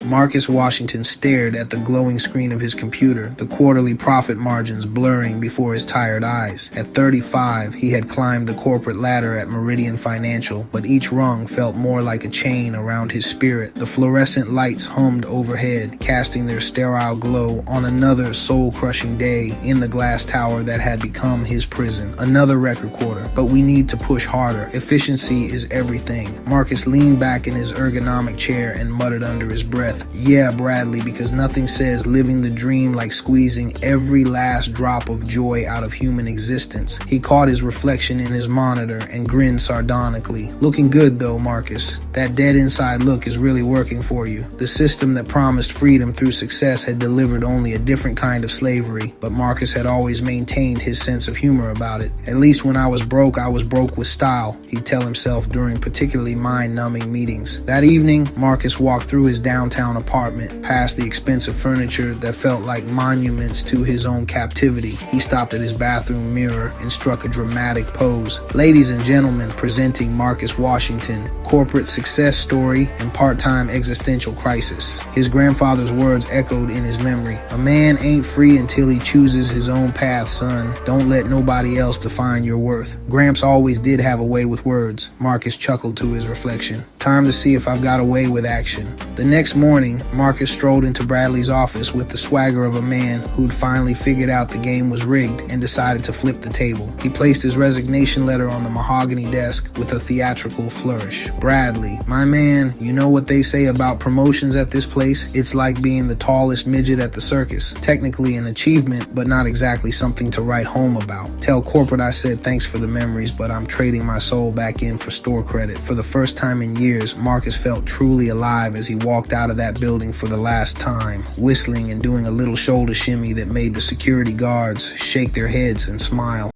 Marcus Washington stared at the glowing screen of his computer, the quarterly profit margins blurring before his tired eyes. At 35, he had climbed the corporate ladder at Meridian Financial, but each rung felt more like a chain around his spirit. The fluorescent lights hummed overhead, casting their sterile glow on another soul-crushing day in the glass tower that had become his prison. Another record quarter, but we need to push harder. Efficiency is everything. Marcus leaned back in his ergonomic chair and muttered under his breath, "Yeah, Bradley, because nothing says living the dream like squeezing every last drop of joy out of human existence." He caught his reflection in his monitor and grinned sardonically. "Looking good though, Marcus. That dead inside look is really working for you." The system that promised freedom through success had delivered only a different kind of slavery, but Marcus had always maintained his sense of humor about it. "At least when I was broke with style," he'd tell himself during particularly mind-numbing meetings. That evening, Marcus walked through his downtown apartment, past the expensive furniture that felt like monuments to his own captivity. He stopped at his bathroom mirror and struck a dramatic pose. "Ladies and gentlemen, presenting Marcus Washington, corporate success story and part-time existential crisis." His grandfather's words echoed in his memory. "A man ain't free until he chooses his own path, son. Don't let nobody else define your worth." Gramps always did have a way with words. Marcus chuckled to his reflection. "Time to see if I've got a way with action." The next morning, Marcus strolled into Bradley's office with the swagger of a man who'd finally figured out the game was rigged and decided to flip the table. He placed his resignation letter on the mahogany desk with a theatrical flourish. "Bradley, my man, you know what they say about promotions at this place? It's like being the tallest midget at the circus. Technically an achievement, but not exactly something to write home about. Tell corporate I said thanks for the memories, but I'm trading my soul back in for store credit." For the first time in years, Marcus felt truly alive as he walked out of that building for the last time, whistling and doing a little shoulder shimmy that made the security guards shake their heads and smile.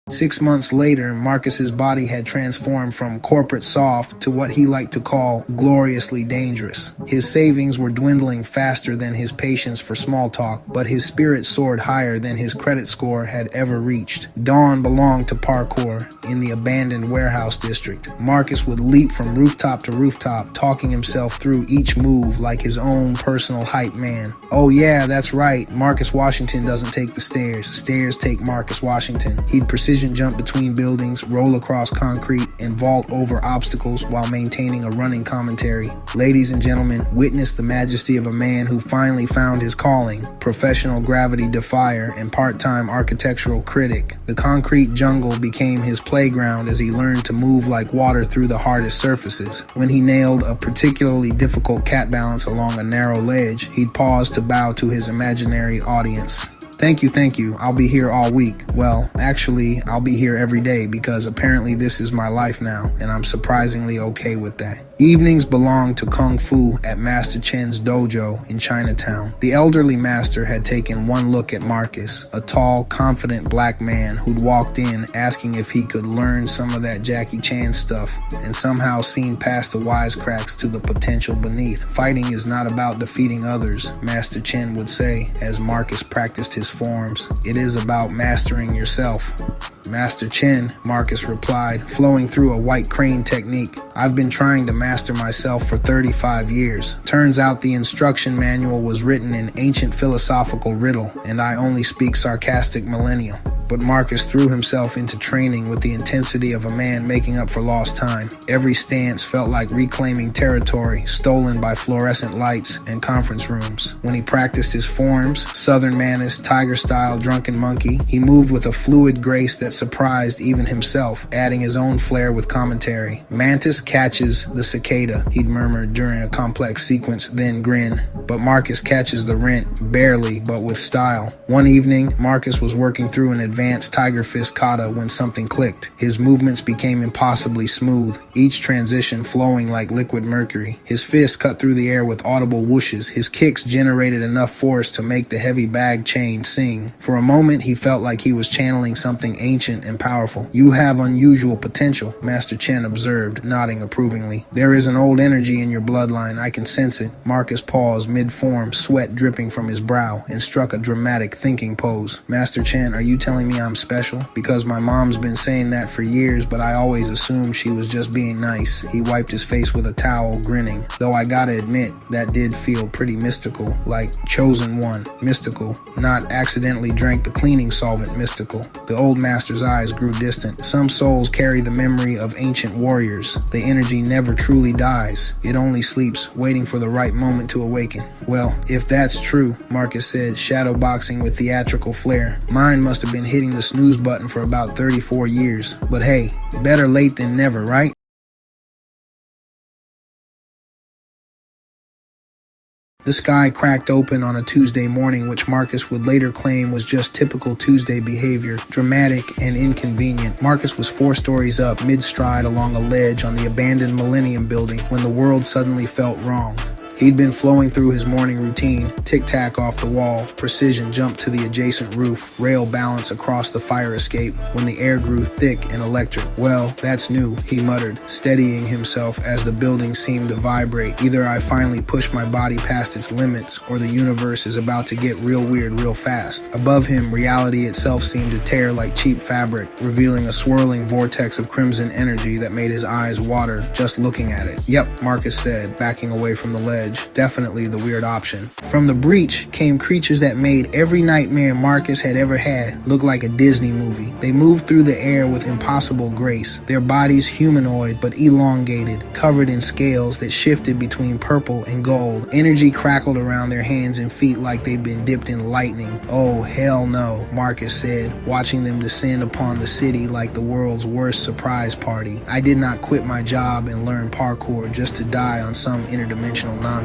6 months later, Marcus's body had transformed from corporate soft to what he liked to call gloriously dangerous. His savings were dwindling faster than his patience for small talk, but his spirit soared higher than his credit score had ever reached. Dawn belonged to parkour in the abandoned warehouse district. Marcus would leap from rooftop to rooftop, talking himself through each move like his own personal hype man. "Oh yeah, that's right. Marcus Washington doesn't take the stairs. Stairs take Marcus Washington." He'd precision jump between buildings, roll across concrete, and vault over obstacles while maintaining a running commentary. "Ladies and gentlemen, witness the majesty of a man who finally found his calling, professional gravity defier and part-time architectural critic." The concrete jungle became his playground as he learned to move like water through the hardest surfaces. When he nailed a particularly difficult cat balance along a narrow ledge, he'd pause to bow to his imaginary audience. Thank you. I'll be here all week. Well, actually, I'll be here every day because apparently this is my life now, and I'm surprisingly okay with that." Evenings belonged to Kung Fu at Master Chen's dojo in Chinatown. The elderly master had taken one look at Marcus, a tall, confident black man who'd walked in asking if he could learn some of that Jackie Chan stuff, and somehow seen past the wisecracks to the potential beneath. "Fighting is not about defeating others," Master Chen would say as Marcus practiced his forms. "It is about mastering yourself." "Master Chen," Marcus replied, flowing through a white crane technique. "I've been trying to master myself for 35 years. Turns out the instruction manual was written in ancient philosophical riddle, and I only speak sarcastic millennial." But Marcus threw himself into training with the intensity of a man making up for lost time. Every stance felt like reclaiming territory stolen by fluorescent lights and conference rooms. When he practiced his forms, Southern Manus, Tiger-style drunken monkey, he moved with a fluid grace that surprised even himself, adding his own flair with commentary. "Mantis catches the cicada," he'd murmured during a complex sequence, then grin. "But Marcus catches the rent, barely, but with style." One evening, Marcus was working through an advanced tiger fist kata when something clicked. His movements became impossibly smooth, each transition flowing like liquid mercury. His fists cut through the air with audible whooshes. His kicks generated enough force to make the heavy bag chain sing. For a moment, he felt like he was channeling something ancient and powerful. "You have unusual potential," Master Chen observed, nodding approvingly. "There is an old energy in your bloodline. I can sense it." Marcus paused mid-form, sweat dripping from his brow, and struck a dramatic thinking pose. "Master Chen, are you telling me me I'm special? Because my mom's been saying that for years, but I always assumed she was just being nice. He wiped his face with a towel, grinning. Though I gotta admit, that did feel pretty mystical. Like chosen one, mystical. Not accidentally drank the cleaning solvent, mystical. The old master's eyes grew distant. Some souls carry the memory of ancient warriors. The energy never truly dies. It only sleeps, waiting for the right moment to awaken. Well, if that's true, Marcus said, shadowboxing with theatrical flair. Mine must have been hitting the snooze button for about 34 years. But hey, better late than never, right? The sky cracked open on a Tuesday morning, which Marcus would later claim was just typical Tuesday behavior, dramatic and inconvenient. Marcus was 4 stories up, mid-stride along a ledge on the abandoned Millennium building when the world suddenly felt wrong. He'd been flowing through his morning routine, tic-tac off the wall, precision jump to the adjacent roof, rail balance across the fire escape, when the air grew thick and electric. Well, that's new, he muttered, steadying himself as the building seemed to vibrate. Either I finally pushed my body past its limits, or the universe is about to get real weird real fast. Above him, reality itself seemed to tear like cheap fabric, revealing a swirling vortex of crimson energy that made his eyes water just looking at it. Yep, Marcus said, backing away from the ledge. Definitely the weird option. From the breach came creatures that made every nightmare Marcus had ever had look like a Disney movie. They moved through the air with impossible grace, their bodies humanoid but elongated, covered in scales that shifted between purple and gold. Energy crackled around their hands and feet like they'd been dipped in lightning. Oh, hell no, Marcus said, watching them descend upon the city like the world's worst surprise party. I did not quit my job and learn parkour just to die on some interdimensional nonsense.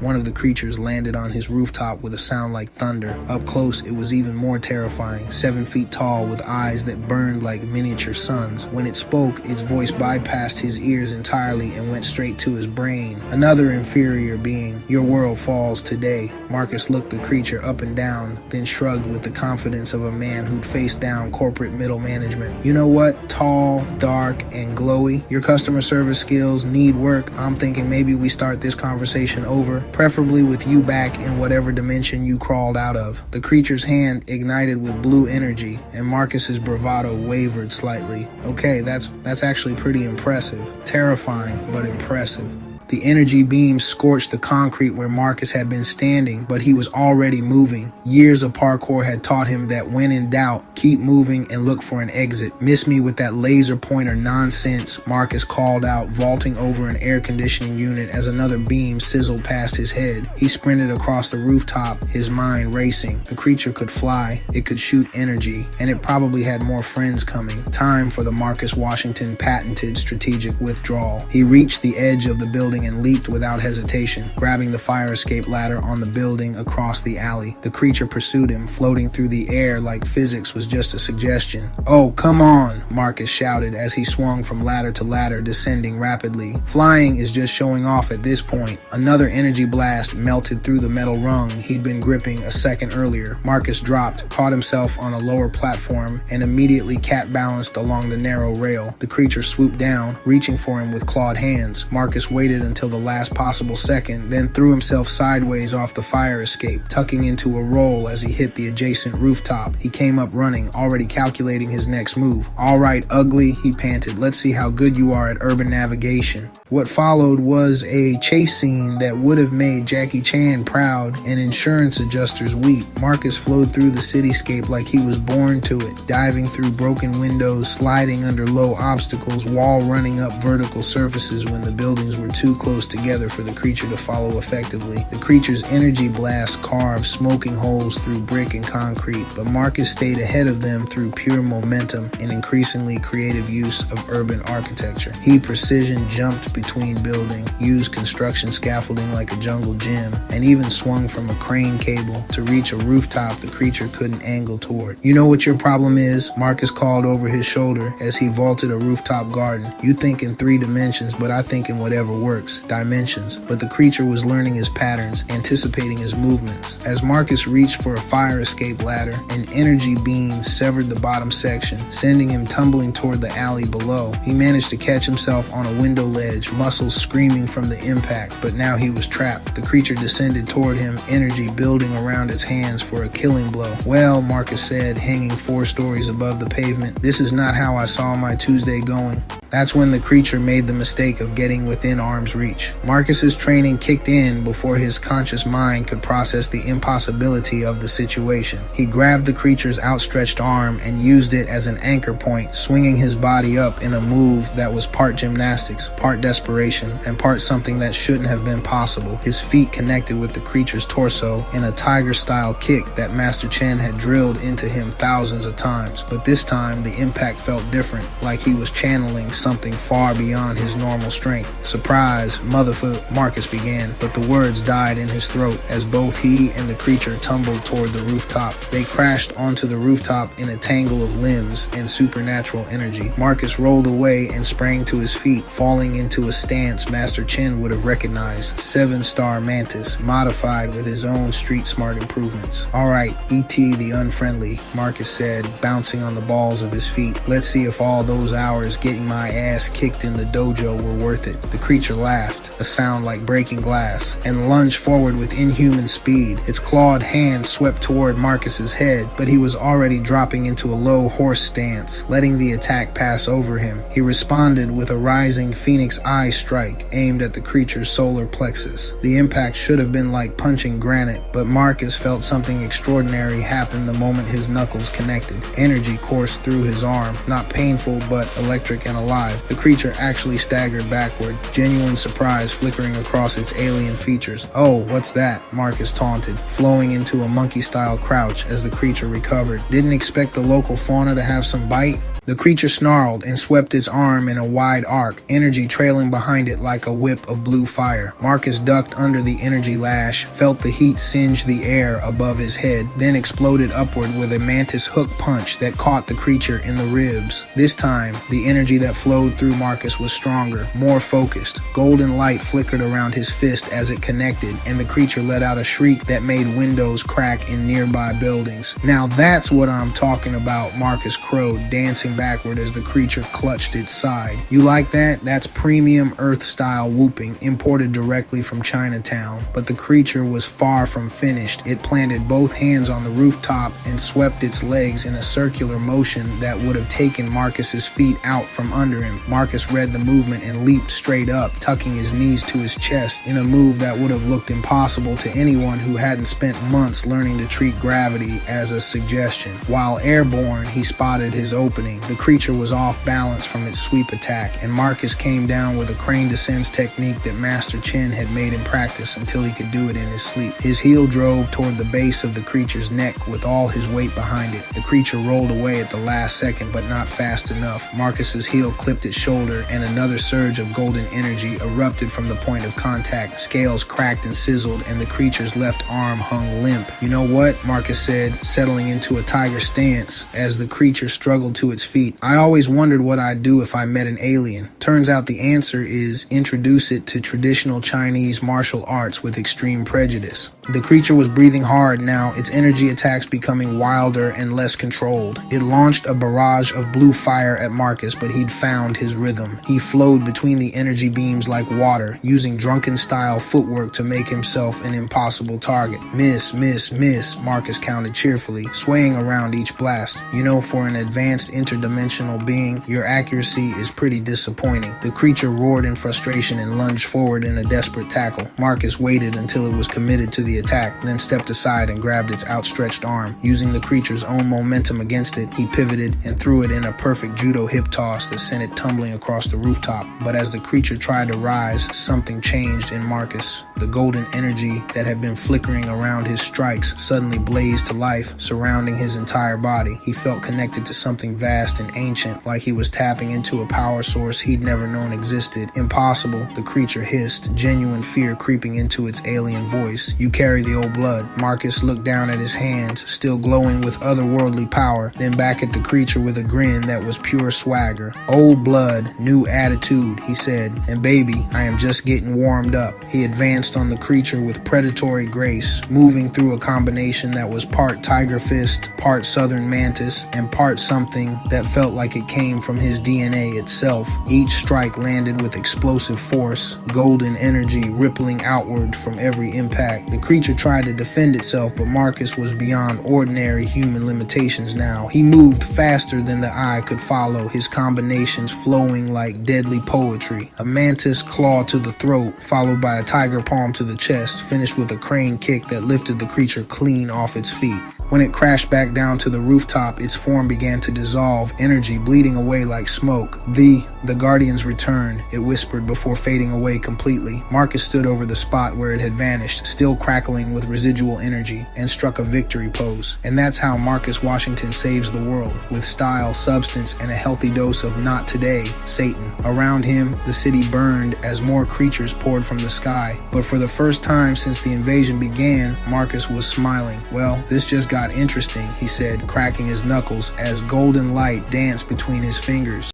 One of the creatures landed on his rooftop with a sound like thunder. Up close, it was even more terrifying, 7 feet tall with eyes that burned like miniature suns. When it spoke, its voice bypassed his ears entirely and went straight to his brain. Another inferior being. Your world falls today. Marcus looked the creature up and down, then shrugged with the confidence of a man who'd faced down corporate middle management. You know what? Tall, dark, and glowy. Your customer service skills need work. I'm thinking maybe we start this conversation over, preferably with you back in whatever dimension you crawled out of. The creature's hand ignited with blue energy, and Marcus's bravado wavered slightly. Okay, that's actually pretty impressive. Terrifying, but impressive. The energy beam scorched the concrete where Marcus had been standing, but he was already moving. Years of parkour had taught him that when in doubt, keep moving and look for an exit. Miss me with that laser pointer nonsense, Marcus called out, vaulting over an air conditioning unit as another beam sizzled past his head. He sprinted across the rooftop, his mind racing. The creature could fly, it could shoot energy, and it probably had more friends coming. Time for the Marcus Washington patented strategic withdrawal. He reached the edge of the building and leaped without hesitation, grabbing the fire escape ladder on the building across the alley. The creature pursued him, floating through the air like physics was just a suggestion. Oh, come on, Marcus shouted as he swung from ladder to ladder, descending rapidly. Flying is just showing off at this point. Another energy blast melted through the metal rung he'd been gripping a second earlier. Marcus dropped, caught himself on a lower platform, and immediately cat-balanced along the narrow rail. The creature swooped down, reaching for him with clawed hands. Marcus waited until the last possible second, then threw himself sideways off the fire escape, tucking into a roll as he hit the adjacent rooftop. He came up running, already calculating his next move. All right, ugly, he panted. Let's see how good you are at urban navigation. What followed was a chase scene that would have made Jackie Chan proud and insurance adjusters weep. Marcus flowed through the cityscape like he was born to it, diving through broken windows, sliding under low obstacles, wall running up vertical surfaces when the buildings were too close together for the creature to follow effectively. The creature's energy blasts carved smoking holes through brick and concrete, but Marcus stayed ahead of them through pure momentum and increasingly creative use of urban architecture. He precision jumped between buildings, used construction scaffolding like a jungle gym, and even swung from a crane cable to reach a rooftop the creature couldn't angle toward. You know what your problem is? Marcus called over his shoulder as he vaulted a rooftop garden. You think in 3 dimensions, but I think in whatever works. Dimensions. But the creature was learning his patterns, anticipating his movements. As Marcus reached for a fire escape ladder, an energy beam severed the bottom section, sending him tumbling toward the alley below. He managed to catch himself on a window ledge, muscles screaming from the impact, but now he was trapped. The creature descended toward him, energy building around its hands for a killing blow. "Well," Marcus said, hanging 4 stories above the pavement, "this is not how I saw my Tuesday going." That's when the creature made the mistake of getting within arm's reach. Marcus's training kicked in before his conscious mind could process the impossibility of the situation. He grabbed the creature's outstretched arm and used it as an anchor point, swinging his body up in a move that was part gymnastics, part desperation, and part something that shouldn't have been possible. His feet connected with the creature's torso in a tiger-style kick that Master Chen had drilled into him thousands of times. But this time, the impact felt different, like he was channeling something far beyond his normal strength. "Surprise, motherfucker," Marcus began, but the words died in his throat as both he and the creature tumbled toward the rooftop. They crashed onto the rooftop in a tangle of limbs and supernatural energy. Marcus rolled away and sprang to his feet, falling into a stance Master Chen would have recognized. 7-star Mantis, modified with his own street-smart improvements. "All right, E.T. the Unfriendly," Marcus said, bouncing on the balls of his feet. "Let's see if all those hours getting my ass kicked in the dojo were worth it." The creature laughed, a sound like breaking glass, and lunged forward with inhuman speed. Its clawed hand swept toward Marcus's head, but he was already dropping into a low horse stance, letting the attack pass over him. He responded with a rising phoenix eye strike aimed at the creature's solar plexus. The impact should have been like punching granite, but Marcus felt something extraordinary happen the moment his knuckles connected. Energy coursed through his arm, not painful but electric and alive. The creature actually staggered backward, genuine surprise flickering across its alien features. "Oh, what's that?" Marcus taunted, flowing into a monkey-style crouch as the creature recovered. "Didn't expect the local fauna to have some bite?" The creature snarled and swept its arm in a wide arc, energy trailing behind it like a whip of blue fire. Marcus ducked under the energy lash, felt the heat singe the air above his head, then exploded upward with a mantis hook punch that caught the creature in the ribs. This time, the energy that flowed through Marcus was stronger, more focused. Golden light flickered around his fist as it connected, and the creature let out a shriek that made windows crack in nearby buildings. "Now that's what I'm talking about," Marcus crowed, dancing backward as the creature clutched its side. "You like that? That's premium Earth-style whooping, imported directly from Chinatown." But the creature was far from finished. It planted both hands on the rooftop and swept its legs in a circular motion that would have taken Marcus's feet out from under him. Marcus read the movement and leaped straight up, tucking his knees to his chest in a move that would have looked impossible to anyone who hadn't spent months learning to treat gravity as a suggestion. While airborne, he spotted his opening. The creature was off balance from its sweep attack, and Marcus came down with a crane descends technique that Master Chen had made him practice until he could do it in his sleep. His heel drove toward the base of the creature's neck with all his weight behind it. The creature rolled away at the last second, but not fast enough. Marcus's heel clipped its shoulder, and another surge of golden energy erupted from the point of contact. Scales cracked and sizzled, and the creature's left arm hung limp. "You know what?" Marcus said, settling into a tiger stance as the creature struggled to its feet. "I always wondered what I'd do if I met an alien. Turns out the answer is introduce it to traditional Chinese martial arts with extreme prejudice." The creature was breathing hard now, its energy attacks becoming wilder and less controlled. It launched a barrage of blue fire at Marcus, but he'd found his rhythm. He flowed between the energy beams like water, using drunken-style footwork to make himself an impossible target. "Miss, miss, miss," Marcus counted cheerfully, swaying around each blast. "You know, for an advanced interdimensional being, your accuracy is pretty disappointing." The creature roared in frustration and lunged forward in a desperate tackle. Marcus waited until it was committed to the attack, then stepped aside and grabbed its outstretched arm. Using the creature's own momentum against it, he pivoted and threw it in a perfect judo hip toss that sent it tumbling across the rooftop. But as the creature tried to rise, something changed in Marcus. The golden energy that had been flickering around his strikes suddenly blazed to life, surrounding his entire body. He felt connected to something vast and ancient, like he was tapping into a power source he'd never known existed. "Impossible," the creature hissed, genuine fear creeping into its alien voice. "You carry the old blood. Marcus looked down at his hands, still glowing with otherworldly power, then back at the creature with a grin that was pure swagger. Old blood, new attitude, he said, and baby, I am just getting warmed up. He advanced on the creature with predatory grace, moving through a combination that was part tiger fist, part southern mantis, and part something that felt like it came from his DNA itself. Each strike landed with explosive force, golden energy rippling outward from every impact. The creature tried to defend itself, but Marcus was beyond ordinary human limitations now. He moved faster than the eye could follow, his combinations flowing like deadly poetry. A mantis claw to the throat, followed by a tiger palm to the chest, finished with a crane kick that lifted the creature clean off its feet. When it crashed back down to the rooftop, its form began to dissolve, energy bleeding away like smoke. The Guardians returned, it whispered before fading away completely. Marcus stood over the spot where it had vanished, still crackling with residual energy, and struck a victory pose. And that's how Marcus Washington saves the world, with style, substance, and a healthy dose of not today, Satan. Around him, the city burned as more creatures poured from the sky. But for the first time since the invasion began, Marcus was smiling. Well, this just got interesting, he said, cracking his knuckles as golden light danced between his fingers.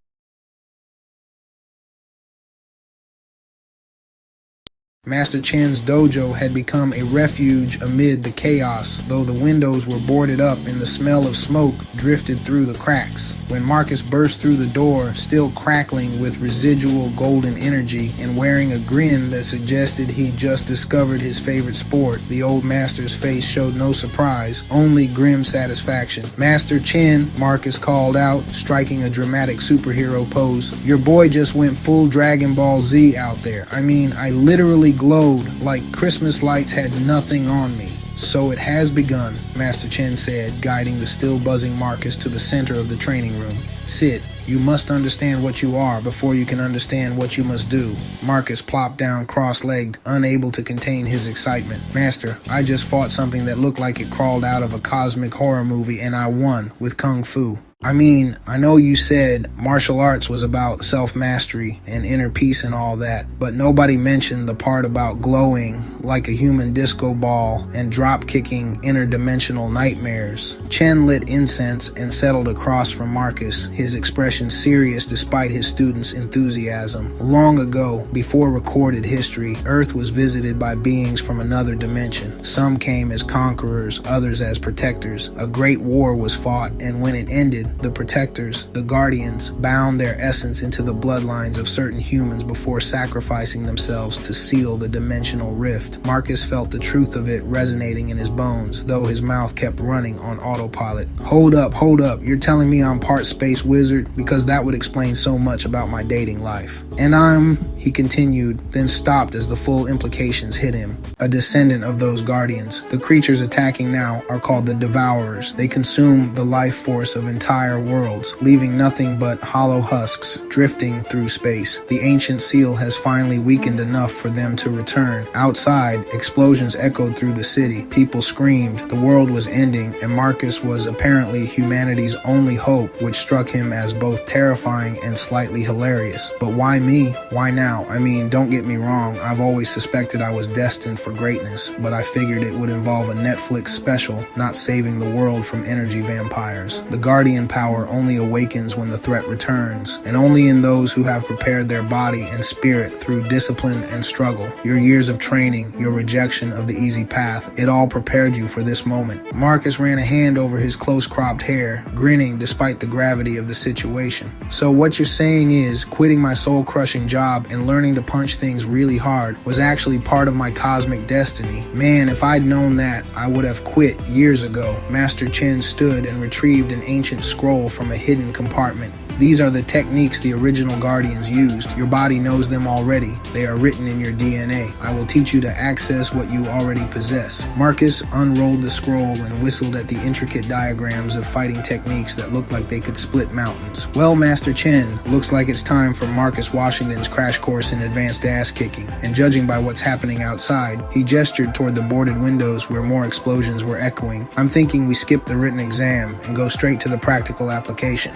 Master Chen's dojo had become a refuge amid the chaos, though the windows were boarded up and the smell of smoke drifted through the cracks. When Marcus burst through the door, still crackling with residual golden energy and wearing a grin that suggested he'd just discovered his favorite sport, the old master's face showed no surprise, only grim satisfaction. "Master Chen," Marcus called out, striking a dramatic superhero pose, "your boy just went full Dragon Ball Z out there. I mean, I literally glowed like Christmas lights had nothing on me." "So it has begun," Master Chen said, guiding the still buzzing Marcus to the center of the training room. "Sit. You must understand what you are before you can understand what you must do." Marcus plopped down cross-legged, unable to contain his excitement. "Master, I just fought something that looked like it crawled out of a cosmic horror movie and I won with Kung Fu. I mean, I know you said martial arts was about self-mastery and inner peace and all that, but nobody mentioned the part about glowing like a human disco ball and drop-kicking interdimensional nightmares." Chen lit incense and settled across from Marcus, his expression serious despite his students' enthusiasm. "Long ago, before recorded history, Earth was visited by beings from another dimension. Some came as conquerors, others as protectors. A great war was fought, and when it ended, the protectors, the guardians, bound their essence into the bloodlines of certain humans before sacrificing themselves to seal the dimensional rift." Marcus felt the truth of it resonating in his bones, though his mouth kept running on autopilot. Hold up. You're telling me I'm part space wizard? Because that would explain so much about my dating life. "And I'm," he continued, then stopped as the full implications hit him, "a descendant of those guardians. The creatures attacking now are called the Devourers. They consume the life force of entire worlds, leaving nothing but hollow husks drifting through space. The ancient seal has finally weakened enough for them to return." Outside, explosions echoed through the city. People screamed. The world was ending, and Marcus was apparently humanity's only hope, which struck him as both terrifying and slightly hilarious. But why me? Why now? I mean, don't get me wrong, I've always suspected I was destined for greatness, but I figured it would involve a Netflix special, not saving the world from energy vampires. The Guardian power only awakens when the threat returns, and only in those who have prepared their body and spirit through discipline and struggle. Your years of training, your rejection of the easy path, it all prepared you for this moment. Marcus ran a hand over his close-cropped hair, grinning despite the gravity of the situation. "So what you're saying is, quitting my soul-crushing job and learning to punch things really hard was actually part of my cosmic destiny. Man, if I'd known that, I would have quit years ago." Master Chen stood and retrieved an ancient scroll from a hidden compartment. "These are the techniques the original Guardians used. Your body knows them already. They are written in your DNA. I will teach you to access what you already possess." Marcus unrolled the scroll and whistled at the intricate diagrams of fighting techniques that looked like they could split mountains. "Well, Master Chen, looks like it's time for Marcus Washington's crash course in advanced ass-kicking. And judging by what's happening outside," he gestured toward the boarded windows where more explosions were echoing, "I'm thinking we skip the written exam and go straight to the practical application."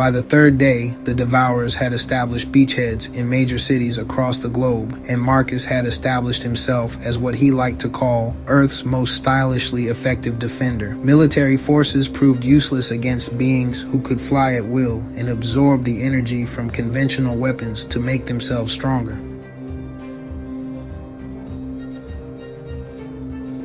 By the third day, the Devourers had established beachheads in major cities across the globe, and Marcus had established himself as what he liked to call Earth's most stylishly effective defender. Military forces proved useless against beings who could fly at will and absorb the energy from conventional weapons to make themselves stronger.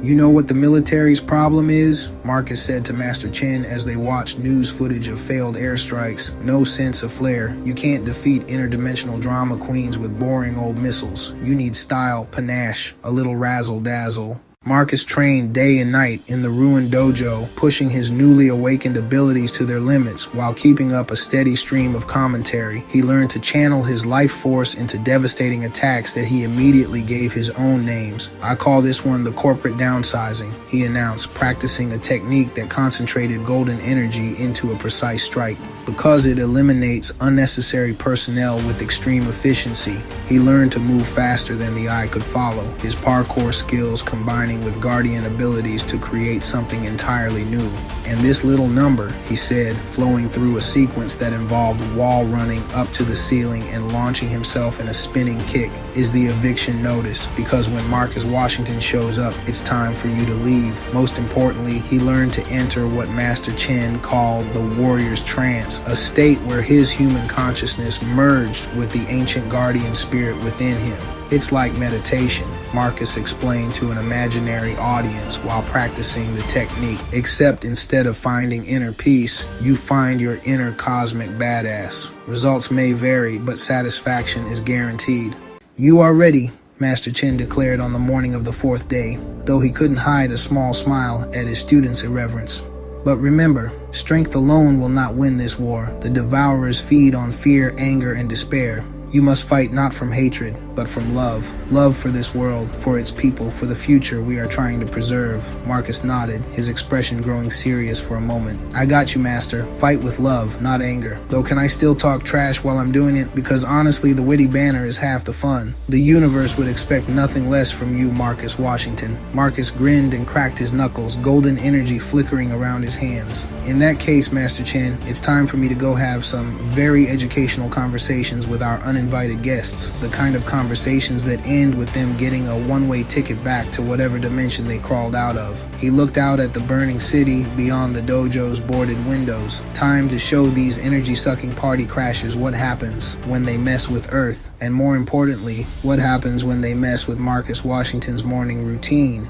"You know what the military's problem is?" Marcus said to Master Chen as they watched news footage of failed airstrikes. "No sense of flair. You can't defeat interdimensional drama queens with boring old missiles. You need style, panache, a little razzle-dazzle." Marcus trained day and night in the ruined dojo, pushing his newly awakened abilities to their limits while keeping up a steady stream of commentary. He learned to channel his life force into devastating attacks that he immediately gave his own names. "I call this one the corporate downsizing," he announced, practicing a technique that concentrated golden energy into a precise strike. Because it eliminates unnecessary personnel with extreme efficiency, he learned to move faster than the eye could follow, his parkour skills combining with guardian abilities to create something entirely new. "And this little number," he said, flowing through a sequence that involved wall running up to the ceiling and launching himself in a spinning kick, "is the eviction notice, because when Marcus Washington shows up, it's time for you to leave." Most importantly, he learned to enter what Master Chen called the warrior's trance, a state where his human consciousness merged with the ancient guardian spirit within him. "It's like meditation," Marcus explained to an imaginary audience while practicing the technique, "except instead of finding inner peace, you find your inner cosmic badass. Results may vary, but satisfaction is guaranteed." "You are ready," Master Chen declared on the morning of the fourth day, though he couldn't hide a small smile at his students' irreverence. "But remember, strength alone will not win this war. The Devourers feed on fear, anger, and despair. You must fight not from hatred, but from love. Love for this world, for its people, for the future we are trying to preserve." Marcus nodded, his expression growing serious for a moment. "I got you, Master. Fight with love, not anger. Though can I still talk trash while I'm doing it? Because honestly, the witty banner is half the fun. The universe would expect nothing less from you, Marcus Washington." Marcus grinned and cracked his knuckles, golden energy flickering around his hands. "In that case, Master Chen, it's time for me to go have some very educational conversations with our uninvited guests, the kind of conversations that end with them getting a one-way ticket back to whatever dimension they crawled out of." He looked out at the burning city beyond the dojo's boarded windows. Time to show these energy-sucking party crashers what happens when they mess with Earth, and more importantly, what happens when they mess with Marcus Washington's morning routine.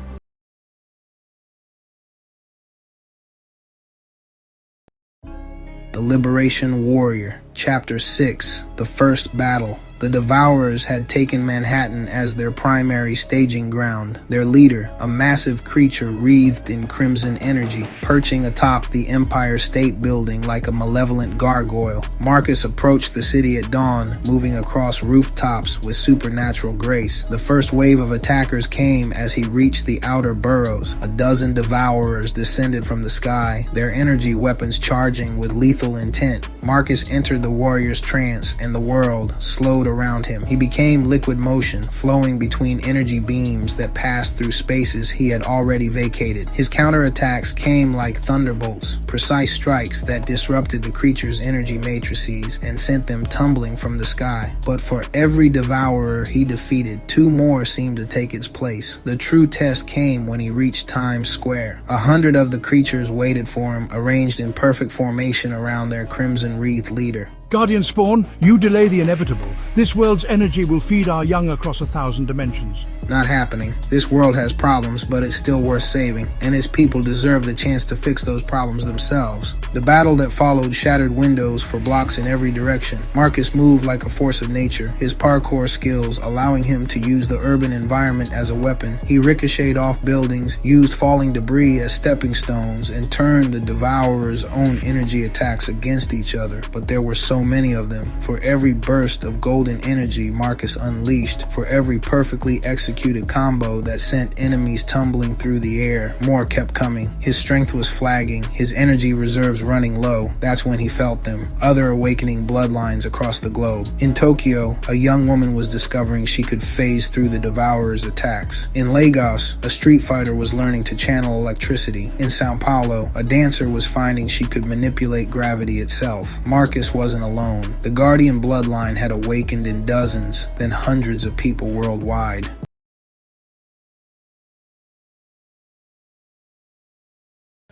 The Liberation Warrior, Chapter 6, The First Battle. The Devourers had taken Manhattan as their primary staging ground. Their leader, a massive creature wreathed in crimson energy, perching atop the Empire State Building like a malevolent gargoyle. Marcus approached the city at dawn, moving across rooftops with supernatural grace. The first wave of attackers came as he reached the outer boroughs. A dozen Devourers descended from the sky, their energy weapons charging with lethal intent. Marcus entered the warrior's trance, and the world slowed around him. He became liquid motion, flowing between energy beams that passed through spaces he had already vacated. His counterattacks came like thunderbolts, precise strikes that disrupted the creature's energy matrices and sent them tumbling from the sky. But for every Devourer he defeated, two more seemed to take its place. The true test came when he reached Times Square. 100 of the creatures waited for him, arranged in perfect formation around their crimson-wreathed leader. Guardian Spawn, you delay the inevitable. This world's energy will feed our young across 1,000 dimensions. Not happening. This world has problems, but it's still worth saving, and its people deserve the chance to fix those problems themselves. The battle that followed shattered windows for blocks in every direction. Marcus moved like a force of nature, his parkour skills allowing him to use the urban environment as a weapon. He ricocheted off buildings, used falling debris as stepping stones, and turned the Devourer's own energy attacks against each other. But there were so so many of them. For every burst of golden energy Marcus unleashed, for every perfectly executed combo that sent enemies tumbling through the air, more kept coming. His strength was flagging, his energy reserves running low. That's when he felt them, other awakening bloodlines across the globe. In Tokyo, a young woman was discovering she could phase through the Devourer's attacks. In Lagos, a street fighter was learning to channel electricity. In Sao Paulo, a dancer was finding she could manipulate gravity itself. Marcus wasn't alone. The Guardian bloodline had awakened in dozens, then hundreds of people worldwide.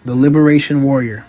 The Liberation Warrior.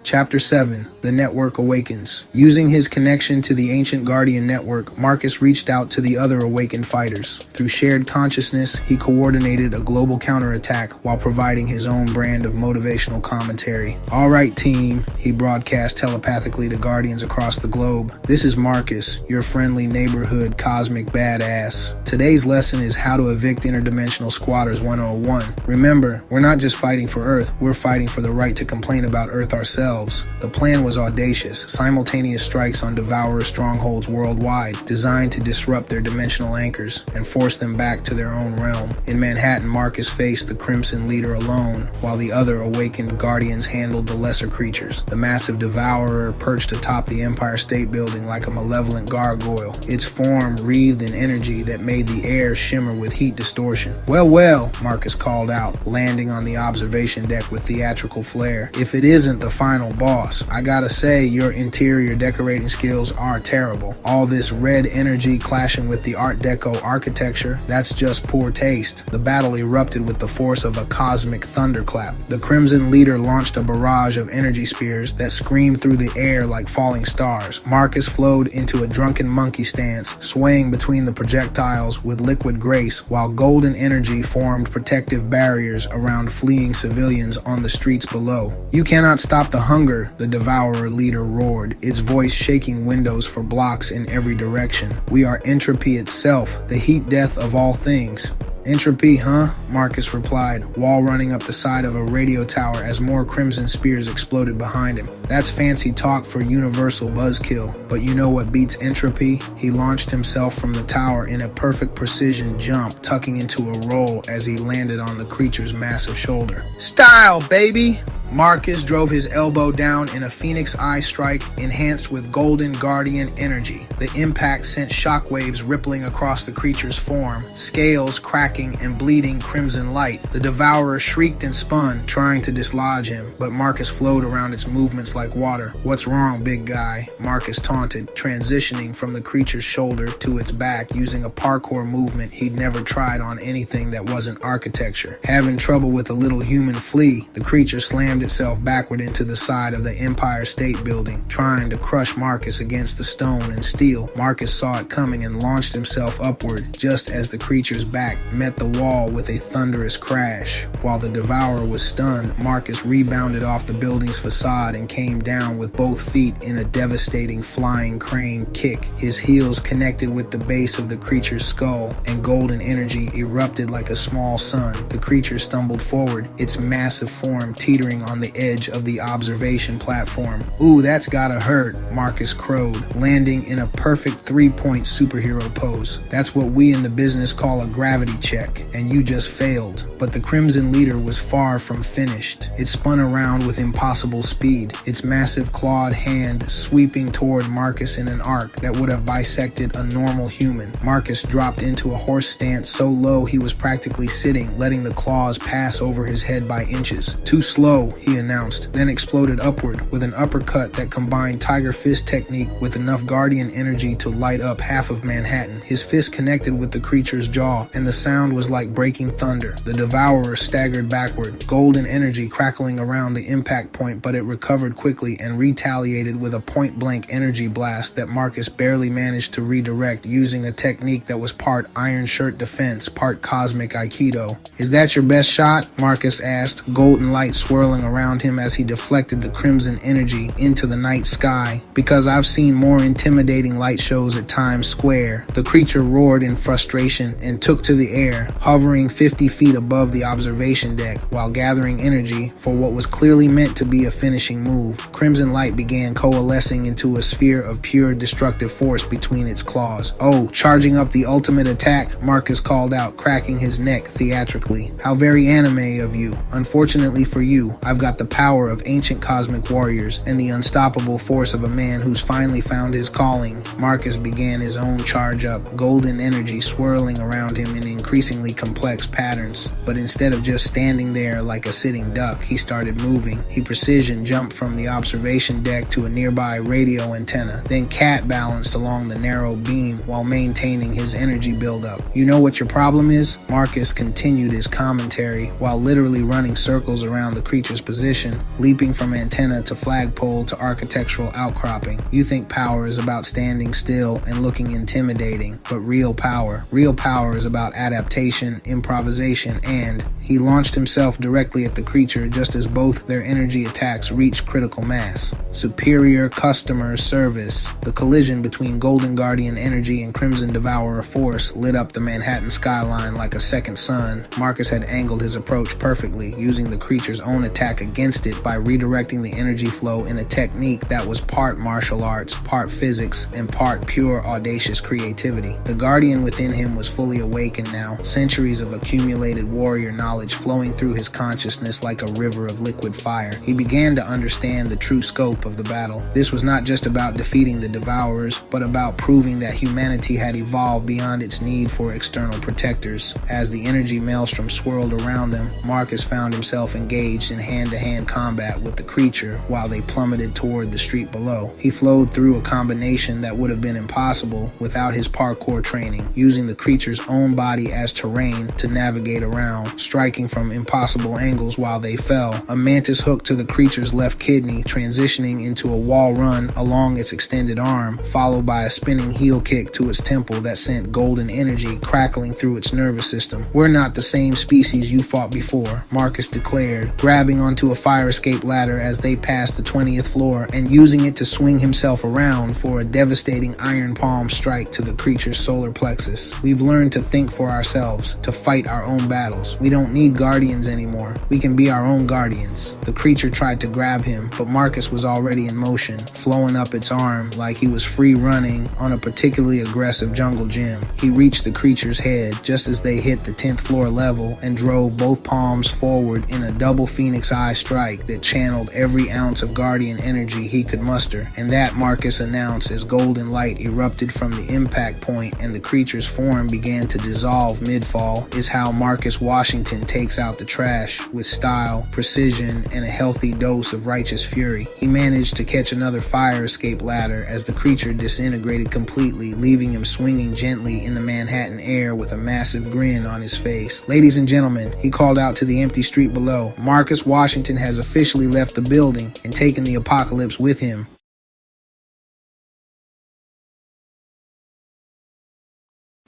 Chapter 7, The Network Awakens. Using his connection to the ancient Guardian network, Marcus reached out to the other awakened fighters. Through shared consciousness, he coordinated a global counterattack while providing his own brand of motivational commentary. "All right, team," he broadcast telepathically to Guardians across the globe. "This is Marcus, your friendly neighborhood cosmic badass. Today's lesson is how to evict interdimensional squatters 101. Remember, we're not just fighting for Earth, we're fighting for the right to complain about Earth ourselves." The plan was audacious, simultaneous strikes on Devourer strongholds worldwide, designed to disrupt their dimensional anchors and force them back to their own realm. In Manhattan, Marcus faced the Crimson Leader alone, while the other awakened Guardians handled the lesser creatures. The massive Devourer perched atop the Empire State Building like a malevolent gargoyle, its form wreathed in energy that made the air shimmer with heat distortion. Well, Marcus called out, landing on the observation deck with theatrical flair. "If it isn't the final boss, I gotta say your interior decorating skills are terrible. All this red energy clashing with the Art Deco architecture, that's just poor taste." The battle erupted with the force of a cosmic thunderclap. The Crimson Leader launched a barrage of energy spears that screamed through the air like falling stars. Marcus flowed into a drunken monkey stance, swaying between the projectiles with liquid grace, while golden energy formed protective barriers around fleeing civilians on the streets below. "You cannot stop the hunger," the Devourer leader roared, its voice shaking windows for blocks in every direction. "We are entropy itself, the heat death of all things." "Entropy, huh?" Marcus replied, wall running up the side of a radio tower as more crimson spears exploded behind him. "That's fancy talk for universal buzzkill, but you know what beats entropy?" He launched himself from the tower in a perfect precision jump, tucking into a roll as he landed on the creature's massive shoulder. "Style, baby!" Marcus drove his elbow down in a Phoenix Eye strike enhanced with golden Guardian energy. The impact sent shockwaves rippling across the creature's form, scales cracking and bleeding crimson light. The Devourer shrieked and spun, trying to dislodge him, but Marcus flowed around its movements like water. "What's wrong, big guy?" Marcus taunted, transitioning from the creature's shoulder to its back using a parkour movement he'd never tried on anything that wasn't architecture. Having trouble with a little human flea, the creature slammed itself backward into the side of the Empire State Building, trying to crush Marcus against the stone and steel. Marcus saw it coming and launched himself upward, just as the creature's back met the wall with a thunderous crash. While the Devourer was stunned, Marcus rebounded off the building's facade and came down with both feet in a devastating flying crane kick. His heels connected with the base of the creature's skull, and golden energy erupted like a small sun. The creature stumbled forward, its massive form teetering on the edge of the observation platform. "Ooh, that's gotta hurt," Marcus crowed, landing in a perfect three-point superhero pose. "That's what we in the business call a gravity check, and you just failed." But the Crimson Leader was far from finished. It spun around with impossible speed, its massive clawed hand sweeping toward Marcus in an arc that would have bisected a normal human. Marcus dropped into a horse stance so low he was practically sitting, letting the claws pass over his head by inches. "Too slow," he announced, then exploded upward with an uppercut that combined Tiger Fist technique with enough Guardian energy to light up half of Manhattan. His fist connected with the creature's jaw, and the sound was like breaking thunder. The Devourer staggered backward, golden energy crackling around the impact point, but it recovered quickly and retaliated with a point-blank energy blast that Marcus barely managed to redirect using a technique that was part Iron Shirt defense, part cosmic Aikido. "Is that your best shot?" Marcus asked, golden light swirling swirling around him as he deflected the crimson energy into the night sky. Because I've seen more intimidating light shows at Times Square, the creature roared in frustration and took to the air, hovering 50 feet above the observation deck while gathering energy for what was clearly meant to be a finishing move. Crimson light began coalescing into a sphere of pure destructive force between its claws. "Oh, charging up the ultimate attack," Marcus called out, cracking his neck theatrically. "How very anime of you. Unfortunately for you, I've got the power of ancient cosmic warriors and the unstoppable force of a man who's finally found his calling." Marcus began his own charge up, golden energy swirling around him in increasingly complex patterns. But instead of just standing there like a sitting duck, he started moving. He precision jumped from the observation deck to a nearby radio antenna, then cat balanced along the narrow beam while maintaining his energy buildup. "You know what your problem is?" Marcus continued his commentary while literally running circles around the creature's position, leaping from antenna to flagpole to architectural outcropping. "You think power is about standing still and looking intimidating, but real power is about adaptation, improvisation, and..." He launched himself directly at the creature just as both their energy attacks reached critical mass. Superior customer service. The collision between Golden Guardian energy and Crimson Devourer force lit up the Manhattan skyline like a second sun. Marcus had angled his approach perfectly, using the creature's own attack against it by redirecting the energy flow in a technique that was part martial arts, part physics, and part pure audacious creativity. The Guardian within him was fully awakened now, centuries of accumulated warrior knowledge flowing through his consciousness like a river of liquid fire. He began to understand the true scope of the battle. This was not just about defeating the Devourers, but about proving that humanity had evolved beyond its need for external protectors. As the energy maelstrom swirled around them, Marcus found himself engaged in hand-to-hand combat with the creature while they plummeted toward the street below. He flowed through a combination that would have been impossible without his parkour training, using the creature's own body as terrain to navigate around, striking from impossible angles while they fell. A mantis hook to the creature's left kidney, transitioning into a wall run along its extended arm, followed by a spinning heel kick to its temple that sent golden energy crackling through its nervous system. "We're not the same species you fought before," Marcus declared, grabbing onto a fire escape ladder as they passed the 20th floor and using it to swing himself around for a devastating iron palm strike to the creature's solar plexus. "We've learned to think for ourselves, to fight our own battles. We don't need guardians anymore. We can be our own guardians." The creature tried to grab him, but Marcus was already in motion, flowing up its arm like he was free running on a particularly aggressive jungle gym. He reached the creature's head just as they hit the 10th floor level and drove both palms forward in a double phoenix eye strike that channeled every ounce of guardian energy he could muster. And that, Marcus announced as golden light erupted from the impact point and the creature's form began to dissolve mid-fall, is how Marcus Washington takes out the trash with style, precision, and a healthy dose of righteous fury. He managed to catch another fire escape ladder as the creature disintegrated completely, leaving him swinging gently in the Manhattan air with a massive grin on his face. "Ladies and gentlemen," he called out to the empty street below, "Marcus Washington has officially left the building and taken the apocalypse with him."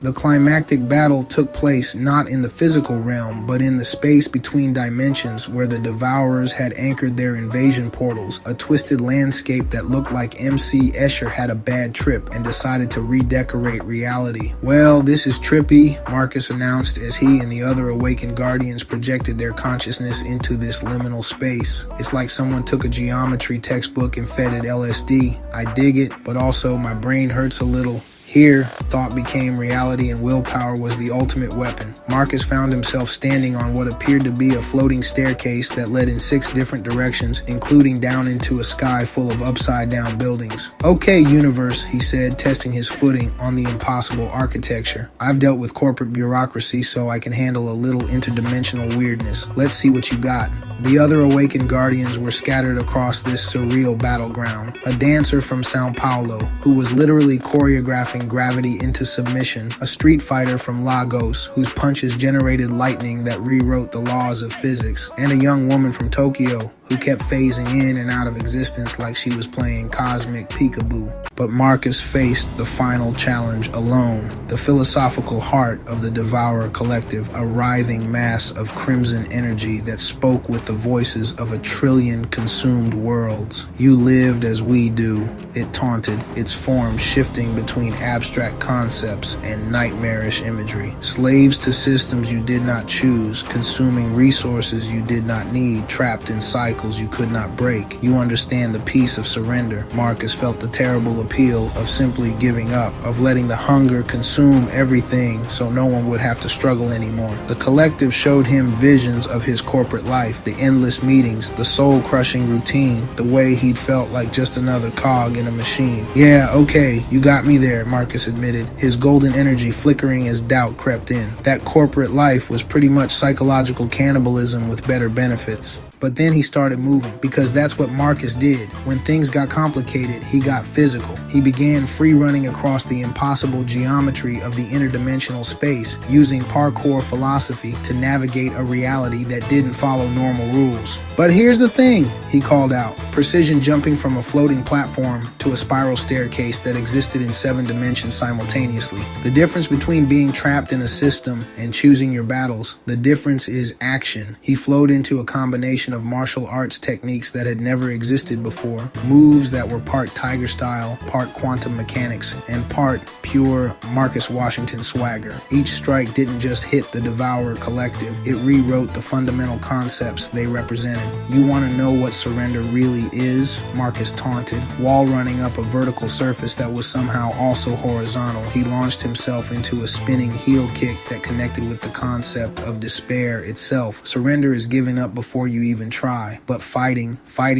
The climactic battle took place not in the physical realm, but in the space between dimensions where the Devourers had anchored their invasion portals, a twisted landscape that looked like MC Escher had a bad trip and decided to redecorate reality. "Well, this is trippy," Marcus announced as he and the other awakened guardians projected their consciousness into this liminal space. "It's like someone took a geometry textbook and fed it LSD. I dig it, but also my brain hurts a little." Here, thought became reality and willpower was the ultimate weapon. Marcus found himself standing on what appeared to be a floating staircase that led in 6 different directions, including down into a sky full of upside-down buildings. "Okay, universe," he said, testing his footing on the impossible architecture. "I've dealt with corporate bureaucracy, so I can handle a little interdimensional weirdness. Let's see what you got." The other awakened guardians were scattered across this surreal battleground. A dancer from Sao Paulo, who was literally choreographing gravity into submission. A street fighter from Lagos, whose punches generated lightning that rewrote the laws of physics. And a young woman from Tokyo, who kept phasing in and out of existence like she was playing cosmic peekaboo. But Marcus faced the final challenge alone, the philosophical heart of the Devourer Collective, a writhing mass of crimson energy that spoke with the voices of 1 trillion consumed worlds. You lived as we do, it taunted, its form shifting between abstract concepts and nightmarish imagery. Slaves to systems you did not choose, consuming resources you did not need, trapped in cycles you could not break. You understand the peace of surrender. Marcus felt the terrible appeal of simply giving up, of letting the hunger consume everything so no one would have to struggle anymore. The collective showed him visions of his corporate life, the endless meetings, the soul-crushing routine, the way he'd felt like just another cog in a machine. Yeah, okay, you got me there, Marcus admitted, his golden energy flickering as doubt crept in. That corporate life was pretty much psychological cannibalism with better benefits. But then he started moving, because that's what Marcus did. When things got complicated, he got physical. He began free running across the impossible geometry of the interdimensional space, using parkour philosophy to navigate a reality that didn't follow normal rules. But here's the thing, he called out, precision jumping from a floating platform to a spiral staircase that existed in 7 dimensions simultaneously. The difference between being trapped in a system and choosing your battles, the difference is action. He flowed into a combination of martial arts techniques that had never existed before, moves that were part tiger style, part quantum mechanics, and part pure Marcus Washington swagger. Each strike didn't just hit the Devourer Collective, it rewrote the fundamental concepts they represented. You want to know what surrender really is? Marcus taunted, wall running up a vertical surface that was somehow also horizontal. He launched himself into a spinning heel kick that connected with the concept of despair itself. Surrender is giving up before you even try, but fighting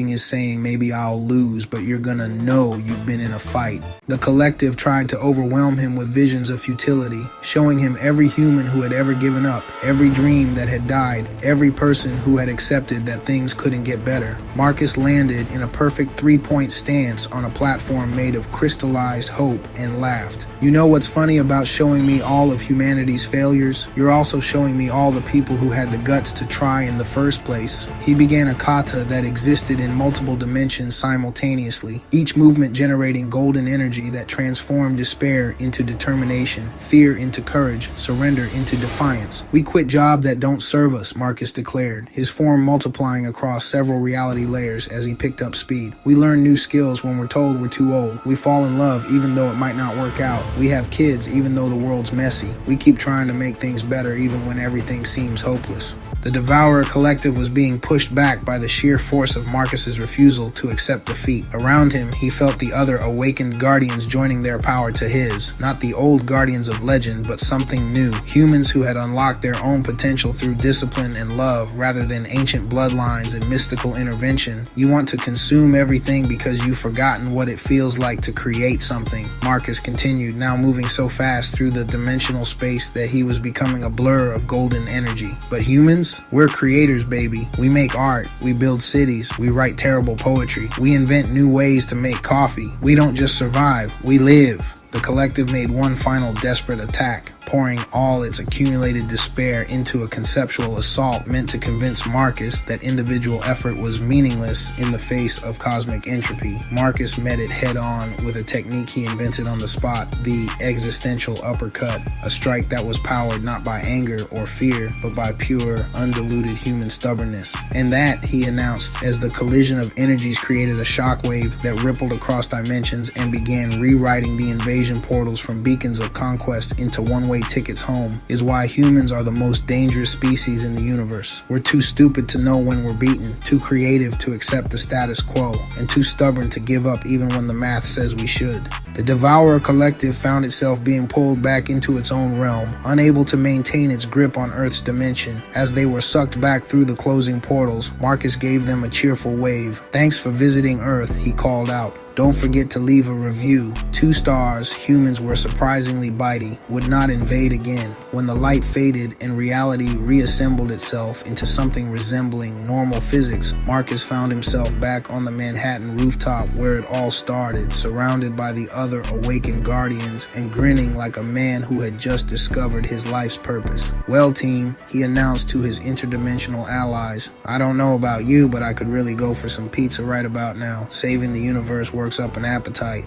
is saying maybe I'll lose, but you're gonna know you've been in a fight. The collective tried to overwhelm him with visions of futility, showing him every human who had ever given up, every dream that had died, every person who had accepted that things couldn't get better. Marcus landed in a perfect 3-point stance on a platform made of crystallized hope and laughed. You know what's funny about showing me all of humanity's failures? You're also showing me all the people who had the guts to try in the first place. He began a kata that existed in multiple dimensions simultaneously, each movement generating golden energy that transformed despair into determination, fear into courage, surrender into defiance. We quit jobs that don't serve us, Marcus declared, his form multiplying across several reality layers as he picked up speed. We learn new skills when we're told we're too old. We fall in love even though it might not work out. We have kids even though the world's messy. We keep trying to make things better even when everything seems hopeless. The Devourer Collective was being pushed back by the sheer force of Marcus's refusal to accept defeat. Around him, he felt the other awakened guardians joining their power to his. Not the old guardians of legend, but something new. Humans who had unlocked their own potential through discipline and love, rather than ancient bloodlines and mystical intervention. You want to consume everything because you've forgotten what it feels like to create something, Marcus continued, now moving so fast through the dimensional space that he was becoming a blur of golden energy. But humans? We're creators, baby. We make art, we build cities, we write terrible poetry, we invent new ways to make coffee. We don't just survive, we live. The collective made one final desperate attack, pouring all its accumulated despair into a conceptual assault meant to convince Marcus that individual effort was meaningless in the face of cosmic entropy. Marcus met it head on with a technique he invented on the spot, the existential uppercut, a strike that was powered not by anger or fear, but by pure, undiluted human stubbornness. And that, he announced, as the collision of energies created a shockwave that rippled across dimensions and began rewriting the invasion portals from beacons of conquest into one-way tickets home, is why humans are the most dangerous species in the universe. We're too stupid to know when we're beaten, too creative to accept the status quo, and too stubborn to give up even when the math says we should. The Devourer Collective found itself being pulled back into its own realm, unable to maintain its grip on Earth's dimension. As they were sucked back through the closing portals, Marcus gave them a cheerful wave. "Thanks for visiting Earth," he called out. Don't forget to leave a review. 2 stars, humans were surprisingly bitey, would not invade again. When the light faded and reality reassembled itself into something resembling normal physics, Marcus found himself back on the Manhattan rooftop where it all started, surrounded by the other awakened guardians and grinning like a man who had just discovered his life's purpose. Well, team, he announced to his interdimensional allies, I don't know about you, but I could really go for some pizza right about now. Saving the universe works up an appetite.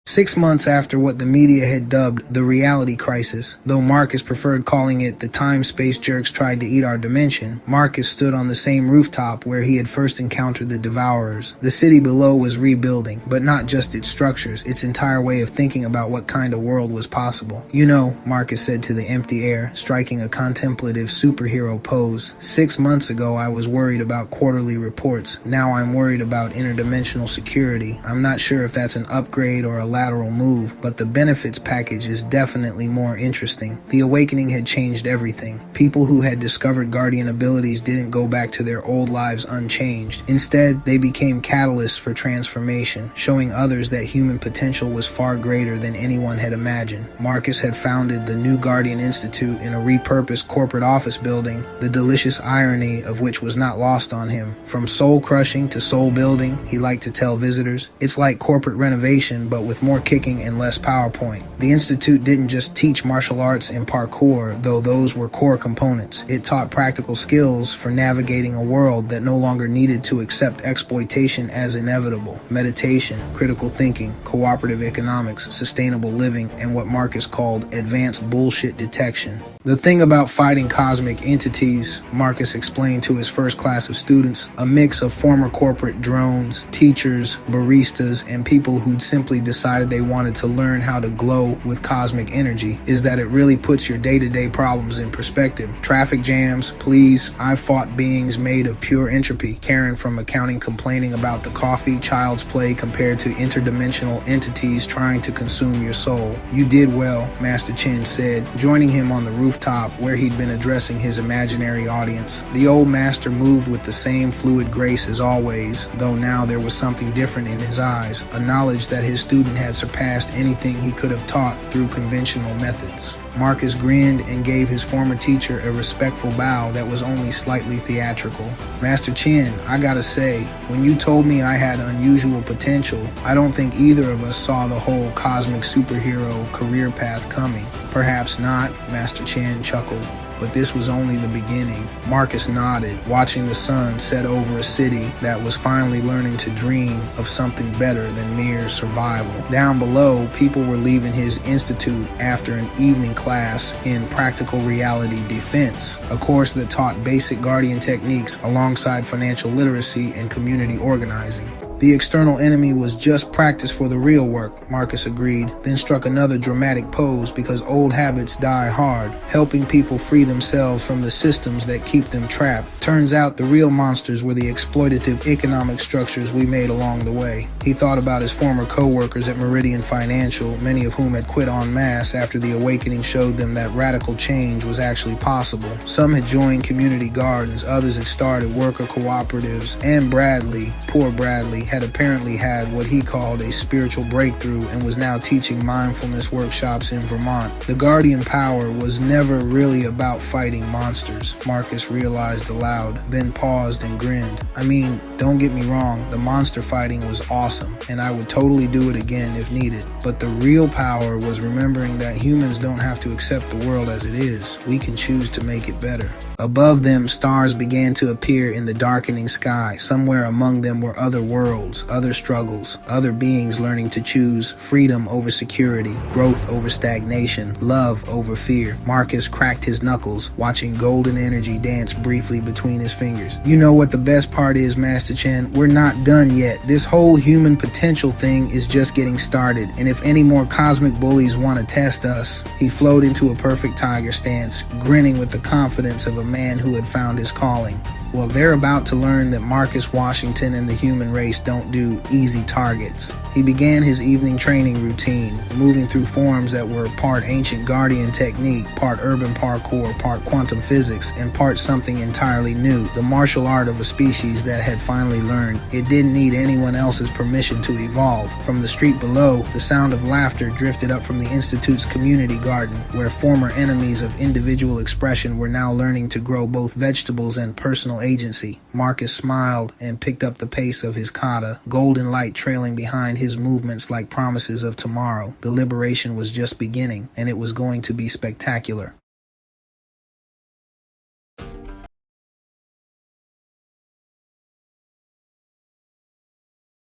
Six months after what the media had dubbed the reality crisis, though Marcus preferred calling it the time-space jerks tried to eat our dimension, Marcus stood on the same rooftop where he had first encountered the Devourers. The city below was rebuilding, but not just its structures, its entire way of thinking about what kind of world was possible. You know, Marcus said to the empty air, striking a contemplative superhero pose, 6 months ago I was worried about quarterly reports. Now I'm worried about interdimensional security. I'm not sure if that's an upgrade or a lateral move, but the benefits package is definitely more interesting. The awakening had changed everything. People who had discovered guardian abilities didn't go back to their old lives unchanged. Instead, they became catalysts for transformation, showing others that human potential was far greater than anyone had imagined. Marcus had founded the New Guardian Institute in a repurposed corporate office building, the delicious irony of which was not lost on him. From soul crushing to soul building, he liked to tell visitors, it's like corporate renovation, but with more kicking and less PowerPoint. The Institute didn't just teach martial arts and parkour, though those were core components. It taught practical skills for navigating a world that no longer needed to accept exploitation as inevitable. Meditation, critical thinking, cooperative economics, sustainable living, and what Marcus called advanced bullshit detection. The thing about fighting cosmic entities, Marcus explained to his first class of students, a mix of former corporate drones, teachers, baristas, and people who'd simply decided they wanted to learn how to glow with cosmic energy, is that it really puts your day-to-day problems in perspective. Traffic jams, please, I've fought beings made of pure entropy. Karen from accounting complaining about the coffee, child's play compared to interdimensional entities trying to consume your soul. You did well, Master Chin said, joining him on the rooftop where he'd been addressing his imaginary audience. The old master moved with the same fluid grace as always, though now there was something different in his eyes, a knowledge that his student had surpassed anything he could have taught through conventional methods. Marcus grinned and gave his former teacher a respectful bow that was only slightly theatrical. Master Chin, I gotta say, when you told me I had unusual potential, I don't think either of us saw the whole cosmic superhero career path coming. Perhaps not, Master Chin chuckled. But this was only the beginning. Marcus nodded, watching the sun set over a city that was finally learning to dream of something better than mere survival. Down below, people were leaving his institute after an evening class in practical reality defense, a course that taught basic guardian techniques alongside financial literacy and community organizing. The external enemy was just practice for the real work, Marcus agreed, then struck another dramatic pose because old habits die hard, helping people free themselves from the systems that keep them trapped. Turns out the real monsters were the exploitative economic structures we made along the way. He thought about his former co-workers at Meridian Financial, many of whom had quit en masse after the awakening showed them that radical change was actually possible. Some had joined community gardens, others had started worker cooperatives, and Bradley, poor Bradley, had apparently had what he called a spiritual breakthrough and was now teaching mindfulness workshops in Vermont. The guardian power was never really about fighting monsters, Marcus realized aloud, then paused and grinned. I mean, don't get me wrong, the monster fighting was awesome, and I would totally do it again if needed. But the real power was remembering that humans don't have to accept the world as it is. We can choose to make it better. Above them, stars began to appear in the darkening sky. Somewhere among them were other worlds, other struggles, other beings learning to choose freedom over security, growth over stagnation, love over fear. Marcus cracked his knuckles, watching golden energy dance briefly between his fingers. You know what the best part is, Master Chen? We're not done yet. This whole human potential thing is just getting started, and if any more cosmic bullies want to test us, he flowed into a perfect tiger stance, grinning with the confidence of a man who had found his calling. Well, they're about to learn that Marcus Washington and the human race don't do easy targets. He began his evening training routine, moving through forms that were part ancient Guardian technique, part urban parkour, part quantum physics, and part something entirely new, the martial art of a species that had finally learned it didn't need anyone else's permission to evolve. From the street below, the sound of laughter drifted up from the Institute's community garden, where former enemies of individual expression were now learning to grow both vegetables and personal agency. Marcus smiled and picked up the pace of his kata, golden light trailing behind his movements like promises of tomorrow. The liberation was just beginning, and it was going to be spectacular.